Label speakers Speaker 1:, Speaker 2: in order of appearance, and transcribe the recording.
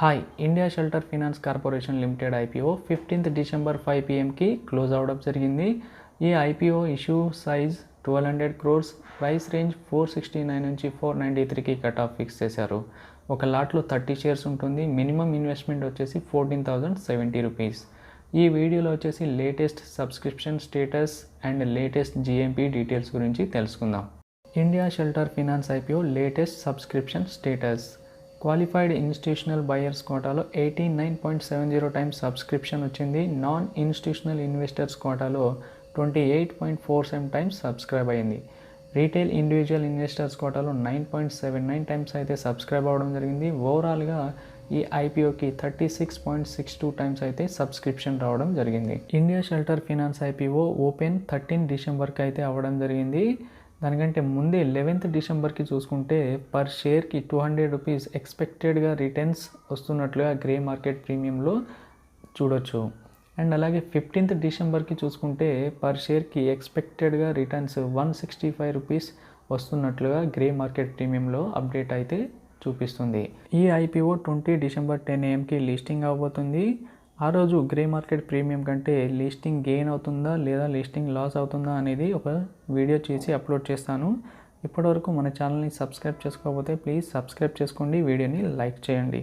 Speaker 1: Hi India shelter finance corporation limited IPO 15th December 5 pmకి close అవడం జరిగింది. ఈ IPO issue size 1200 crores, price range 469 నుంచి 493కి కట్ ఆఫ్ ఫిక్స్ చేశారు. ఒక లాట్లో 30 షేర్స్ ఉంటుంది. మినిమం ఇన్వెస్ట్మెంట్ వచ్చేసి 14,070 రూపీస్. ఈ వీడియోలో వచ్చేసి latest subscription status and latest GMP details గురించి తెలుసుకుందాం. India shelter finance IPO latest subscription status. Qualified institutional buyers కోటాలో 89.70 టైమ్స్ సబ్స్క్రిప్షన్ వచ్చింది. నాన్ ఇన్స్టిట్యూషనల్ ఇన్వెస్టర్స్ కోటాలో 28.47 టైమ్స్ సబ్స్క్రైబ్ అయింది. రీటైల్ ఇండివిజువల్ ఇన్వెస్టర్స్ కోటాలో 9.79 టైమ్స్ అయితే సబ్స్క్రైబ్ అవ్వడం జరిగింది. ఓవరాల్గా ఈ ఐపీఓకి 36.62 టైమ్స్ అయితే సబ్స్క్రిప్షన్ రావడం జరిగింది. India shelter finance IPO open 13 డిసెంబర్కి అయితే అవ్వడం జరిగింది. దానికంటే ముందే 11th డిసెంబర్కి చూసుకుంటే పర్ షేర్కి 200 రూపీస్ ఎక్స్పెక్టెడ్గా రిటర్న్స్ వస్తున్నట్లుగా గ్రే మార్కెట్ ప్రీమియంలో చూడొచ్చు. అండ్ అలాగే 15th డిసెంబర్కి చూసుకుంటే పర్ షేర్కి ఎక్స్పెక్టెడ్గా రిటర్న్స్ 165 రూపీస్ వస్తున్నట్లుగా గ్రే మార్కెట్ ప్రీమియంలో అప్డేట్ అయితే చూపిస్తుంది. ఈ ఐపీఓ 20 డిసెంబర్ 10 amకి లిస్టింగ్ అవబోతుంది. ఆ రోజు గ్రే మార్కెట్ ప్రీమియం కంటే లిస్టింగ్ గెయిన్ అవుతుందా లేదా లిస్టింగ్ లాస్ అవుతుందా అనేది ఒక వీడియో చేసి అప్లోడ్ చేస్తాను. ఇప్పటివరకు మన ఛానల్ని సబ్స్క్రైబ్ చేసుకోకపోతే ప్లీజ్ సబ్స్క్రైబ్ చేసుకోండి, వీడియోని లైక్ చేయండి.